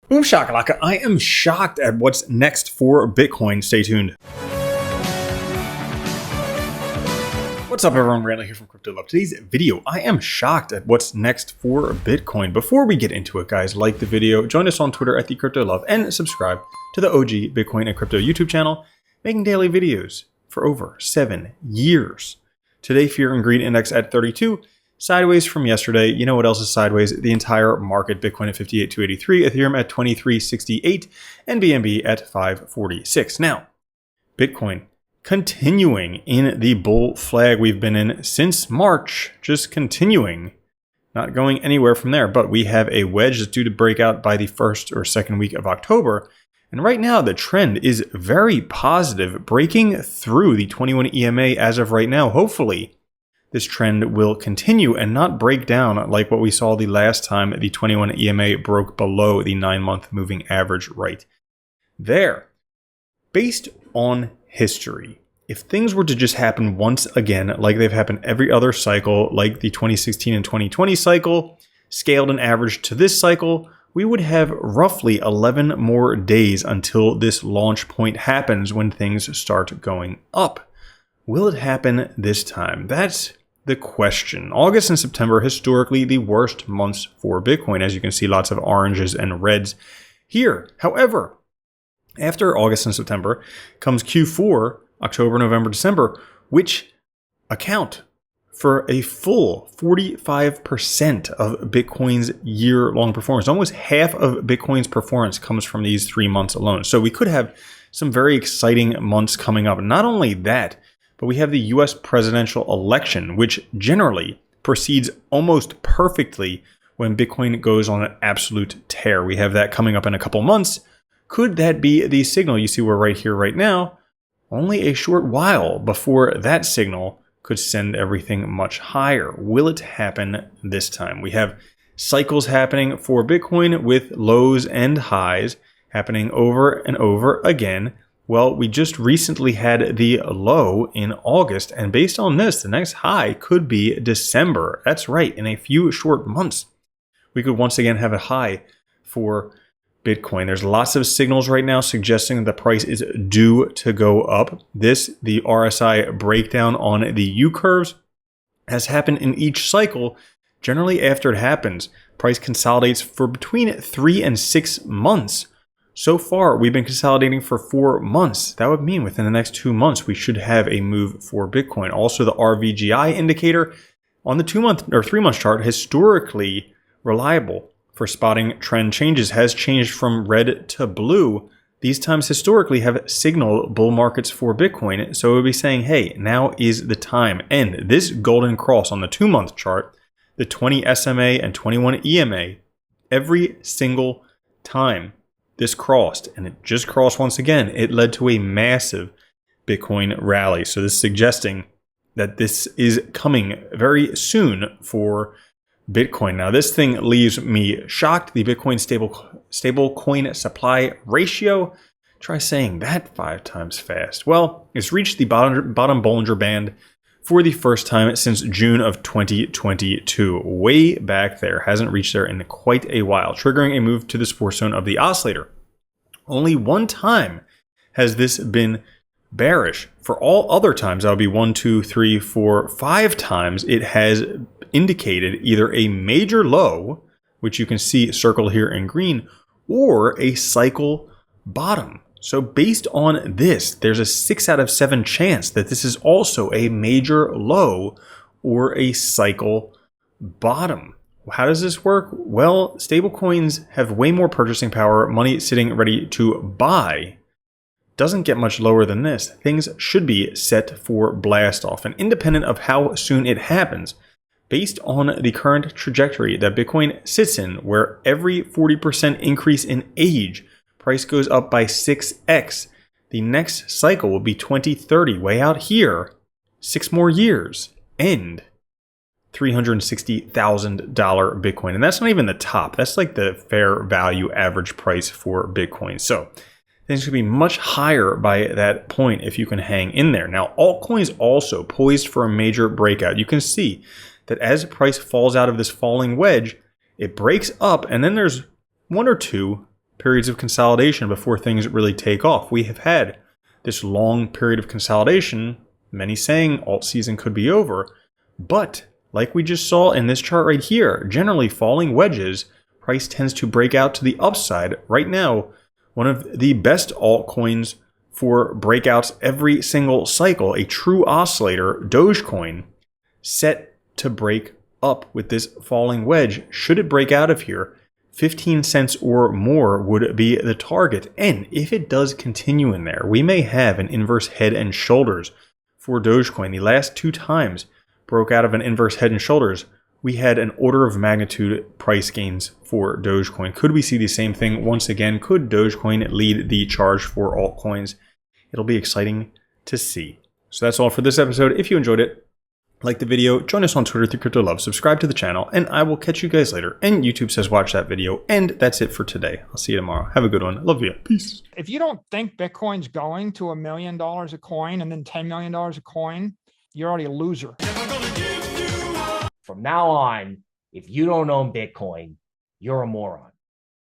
Boom shakalaka, I am shocked at what's next for Bitcoin. Stay tuned. What's up everyone, Randall here from Crypto Love. Today's video, I am shocked at what's next for Bitcoin. Before we get into it guys, like the video, join us on Twitter at the Crypto Love, and subscribe to the OG Bitcoin and Crypto YouTube channel, making daily videos for over 7 years. Today, Fear and Greed Index at 32, sideways from yesterday. You know what else is sideways? The entire market, Bitcoin at 58,283, Ethereum at 2368, and BNB at 546. Now, Bitcoin continuing in the bull flag we've been in since March, just continuing, not going anywhere from there. But we have a wedge that's due to break out by the first or second week of October. And right now, the trend is very positive, breaking through the 21 EMA as of right now. Hopefully, this trend will continue and not break down like what we saw the last time the 21 EMA broke below the 9-month moving average right there. Based on history, if things were to just happen once again, like they've happened every other cycle, like the 2016 and 2020 cycle, scaled and averaged to this cycle, we would have roughly 11 more days until this launch point happens when things start going up. Will it happen this time? That's the question. August and September, historically the worst months for Bitcoin. As you can see, lots of oranges and reds here. However, after August and September comes Q4, October, November, December, which account for a full 45% of Bitcoin's year-long performance. Almost half of Bitcoin's performance comes from these 3 months alone. So we could have some very exciting months coming up. Not only that, but we have the US presidential election, which generally proceeds almost perfectly when Bitcoin goes on an absolute tear. We have that coming up in a couple months. Could that be the signal? You see we're right here right now. Only a short while before that signal could send everything much higher. Will it happen this time? We have cycles happening for Bitcoin with lows and highs happening over and over again. Well, we just recently had the low in August, and based on this, the next high could be December. That's right, in a few short months, we could once again have a high for Bitcoin. There's lots of signals right now suggesting the price is due to go up. This, the RSI breakdown on the U curves, has happened in each cycle. Generally, after it happens, price consolidates for between 3 and 6 months. So far, we've been consolidating for 4 months. That would mean within the next 2 months, we should have a move for Bitcoin. Also, the RVGI indicator on the 2-month or 3-month chart, historically reliable for spotting trend changes, has changed from red to blue. These times historically have signaled bull markets for Bitcoin. So it would be saying, hey, now is the time. And this golden cross on the 2-month chart, the 20 SMA and 21 EMA, every single time this crossed, and it just crossed once again, it led to a massive Bitcoin rally. So this is suggesting that this is coming very soon for Bitcoin. Now, this thing leaves me shocked. The Bitcoin stable coin supply ratio, try saying that 5 times fast. Well, it's reached the bottom Bollinger Band for the first time since June of 2022. Way back there. Hasn't reached there in quite a while, triggering a move to the support zone of the oscillator. Only one time has this been bearish. For all other times, that would be 1, 2, 3, 4, 5 times, it has indicated either a major low, which you can see circled here in green, or a cycle bottom. So based on this, there's a 6 out of 7 chance that this is also a major low or a cycle bottom. How does this work? Well, stablecoins have way more purchasing power, money sitting ready to buy. Doesn't get much lower than this. Things should be set for blast off. And independent of how soon it happens, based on the current trajectory that Bitcoin sits in, where every 40% increase in age, price goes up by 6x. The next cycle will be 2030, way out here, 6 more years, and $360,000 Bitcoin. And that's not even the top. That's like the fair value average price for Bitcoin. So things could be much higher by that point if you can hang in there. Now, altcoins also poised for a major breakout. You can see that as price falls out of this falling wedge, it breaks up, and then there's 1 or 2 periods of consolidation before things really take off. We have had this long period of consolidation, many saying alt season could be over, but like we just saw in this chart right here, generally falling wedges, price tends to break out to the upside. Right now, one of the best altcoins for breakouts every single cycle, a true oscillator, Dogecoin, set to break up with this falling wedge. Should it break out of here, 15 cents or more would be the target. And if it does continue in there, we may have an inverse head and shoulders for Dogecoin. The last 2 times broke out of an inverse head and shoulders, we had an order of magnitude price gains for Dogecoin. Could we see the same thing once again? Could Dogecoin lead the charge for altcoins? It'll be exciting to see. So that's all for this episode. If you enjoyed it, like the video, join us on Twitter through Crypto Love, subscribe to the channel, and I will catch you guys later. And YouTube says watch that video. And that's it for today. I'll see you tomorrow. Have a good one. Love you. Peace. If you don't think Bitcoin's going to $1 million a coin and then $10 million a coin, you're already a loser. From now on, if you don't own Bitcoin, you're a moron.